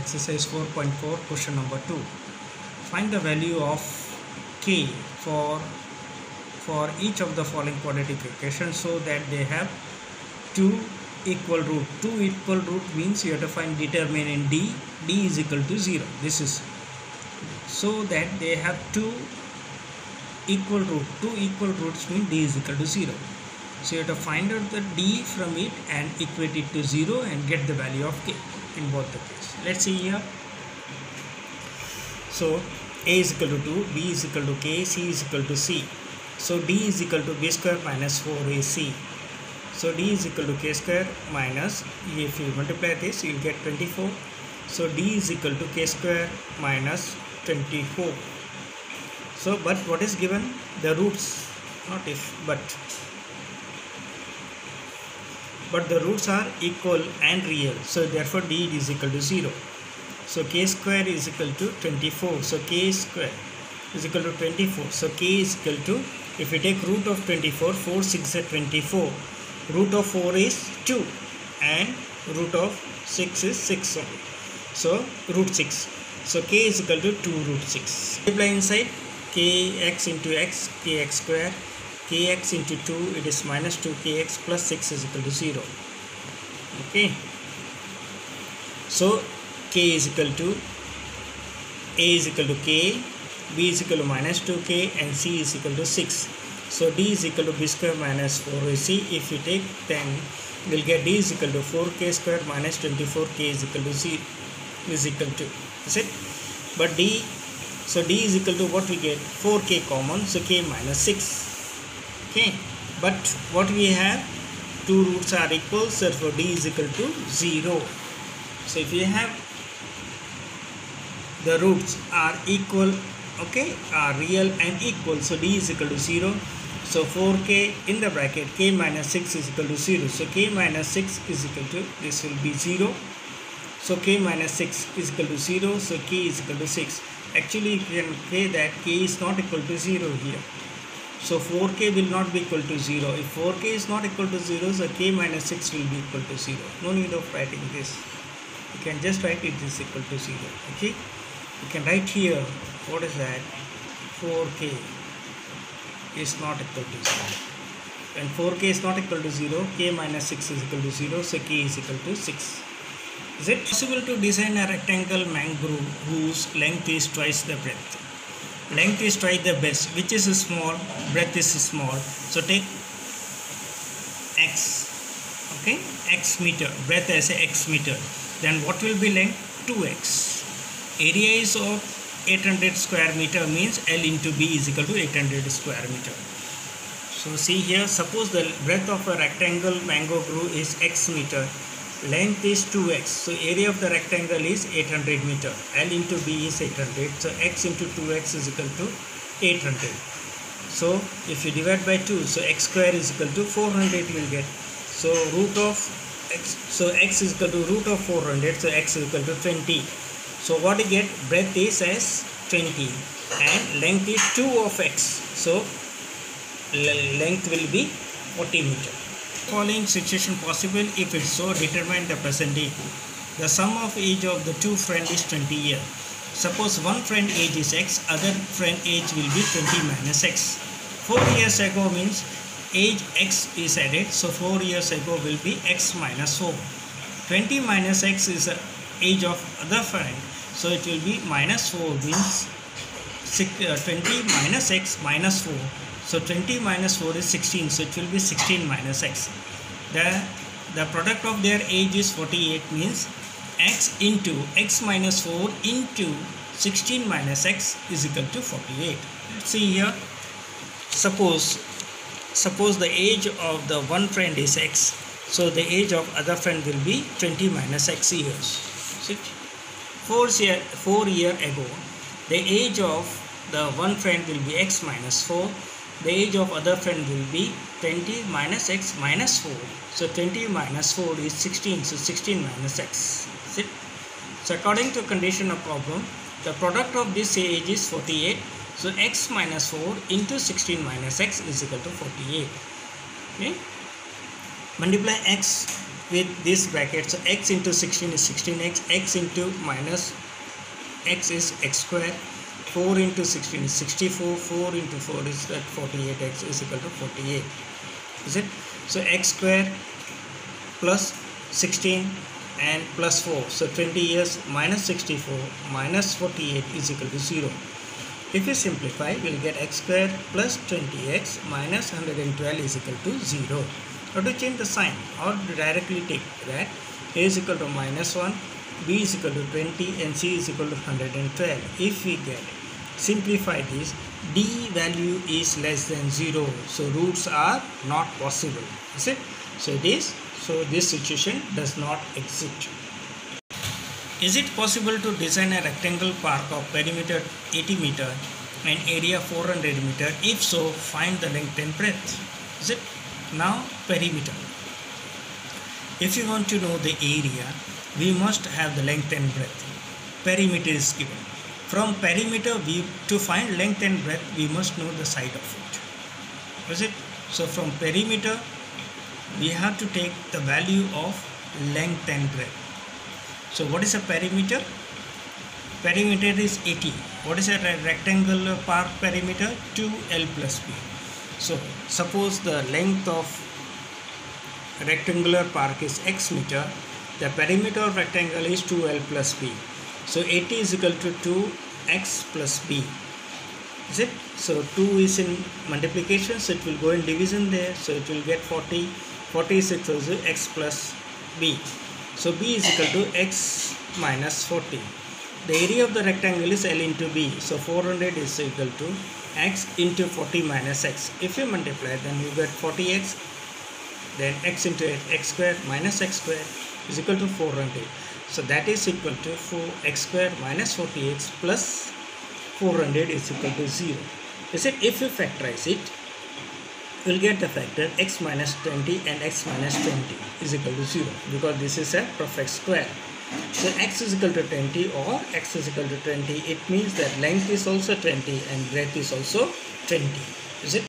exercise 4.4 question number 2. Find the value of k for each of the following quadratic equations so that they have two equal root. Two equal root means you have to find determinant d is equal to 0. This is so that they have two equal root. Two equal roots mean d is equal to 0. So you have to find out the d from it and equate it to 0 and get the value of k in both the cases. Let's see here. So a is equal to 2, b is equal to k, c is equal to c. So d is equal to b square minus 4ac. So d is equal to k square minus, if you multiply this you will get 24. So d is equal to k square minus 24. So but what is given? The roots, not if, but the roots are equal and real, so therefore d is equal to 0. So k square is equal to 24, so k square is equal to 24. So k is equal to, if we take root of 24, 4 6 is 24, root of 4 is 2 and root of 6 is 6 only. So root 6. So k is equal to 2 root 6. Multiply inside kx into x, kx square, kx into 2, it is minus 2kx plus 6 is equal to 0. Okay. So k is equal to, a is equal to k, b is equal to minus 2k and c is equal to 6. So d is equal to b square minus 4ac. If you take, then we will get d is equal to 4k square minus 24k is equal to 0 is equal to, is it? But d, so d is equal to what we get? 4k common, so k minus 6. Okay, but what we have, two roots are equal, so therefore d is equal to 0. So if you have the roots are equal, okay, are real and equal, so d is equal to 0. So 4k in the bracket, k minus 6 is equal to 0. So k minus 6 is equal to, this will be 0. So k minus 6 is equal to 0. So k is equal to 6. Actually, you can say that k is not equal to 0 here. So 4k will not be equal to 0. If 4k is not equal to 0, so k minus 6 will be equal to 0. No need of writing this. You can just write it is equal to 0. Okay. You can write here, what is that? 4k is not equal to 0. When 4k is not equal to 0, k minus 6 is equal to 0. So k is equal to 6. Is it possible to design a rectangle mangrove whose length is twice the breadth? Length is twice the breadth, which is small, breadth is small. So take x, okay, x meter, breadth as a x meter. Then what will be length? 2x. Area is of 800 square meter, means L into B is equal to 800 square meter. So see here, suppose the breadth of a rectangle mango grove is x meter, length is 2x, so area of the rectangle is 800 meter, L into B is 800, so x into 2x is equal to 800. So if you divide by 2, so x square is equal to 400 you will get. So root of x, so x is equal to root of 400, so x is equal to 20. So what you get, breadth is as 20 and length is 2 of x, so length will be 40 meter. Following situation possible, if it's so, determine the present age. The sum of age of the two friends is 20 years. Suppose one friend age is x, other friend age will be 20 minus x. 4 years ago means age x is added, so 4 years ago will be x minus 4. 20 minus x is the age of other friend, so it will be minus 4 means 20 minus x minus 4. So 20 minus 4 is 16, so it will be 16 minus x. The product of their age is 48, means x into x minus 4 into 16 minus x is equal to 48. Let's see here. Suppose the age of the one friend is x, so the age of other friend will be 20 minus x years. See? 4 years ago, the age of the one friend will be x minus 4. The age of other friend will be 20 minus x minus 4. So 20 minus 4 is 16. So 16 minus x. See? So according to condition of problem, the product of this age is 48. So x minus 4 into 16 minus x is equal to 48. Okay. Multiply x with this bracket. So x into 16 is 16x, x into minus x is x square, 4 into 16 is 64, 4 into 4 is that 48x is equal to 48. Is it? So x square plus 16 and plus 4. So 20 years minus 64 minus 48 is equal to 0. If we simplify, we will get x square plus 20x minus 112 is equal to 0. Now to change the sign or directly take that a is equal to minus 1, b is equal to 20 and c is equal to 112. If we get simplify this, d value is less than 0. So roots are not possible. Is it? So this situation does not exist. Is it possible to design a rectangle park of perimeter 80 meter and area 400 meter? If so, find the length and breadth. Is it? Now perimeter. If you want to know the area, we must have the length and breadth. Perimeter is given. From perimeter, to find length and breadth, we must know the side of it. Is it? So from perimeter, we have to take the value of length and breadth. So what is a perimeter? Perimeter is 80. What is a rectangular park perimeter? 2L plus B. So suppose the length of rectangular park is x meter. The perimeter of rectangle is 2L plus B. So 80 is equal to 2x plus B. Is it? So 2 is in multiplication, so it will go in division there. So it will get 40. 40 is equal to x plus B. So B is equal to x minus 40. The area of the rectangle is L into B. So 400 is equal to x into 40 minus x. If you multiply, then you get 40x. Then x into x square minus x square is equal to 400. So that is equal to 4x square minus 40x plus 400 is equal to 0. Is it? If you factorize it, we will get the factor x minus 20 and x minus 20 is equal to 0, because this is a perfect square. So x is equal to 20 or x is equal to 20. It means that length is also 20 and breadth is also 20. Is it?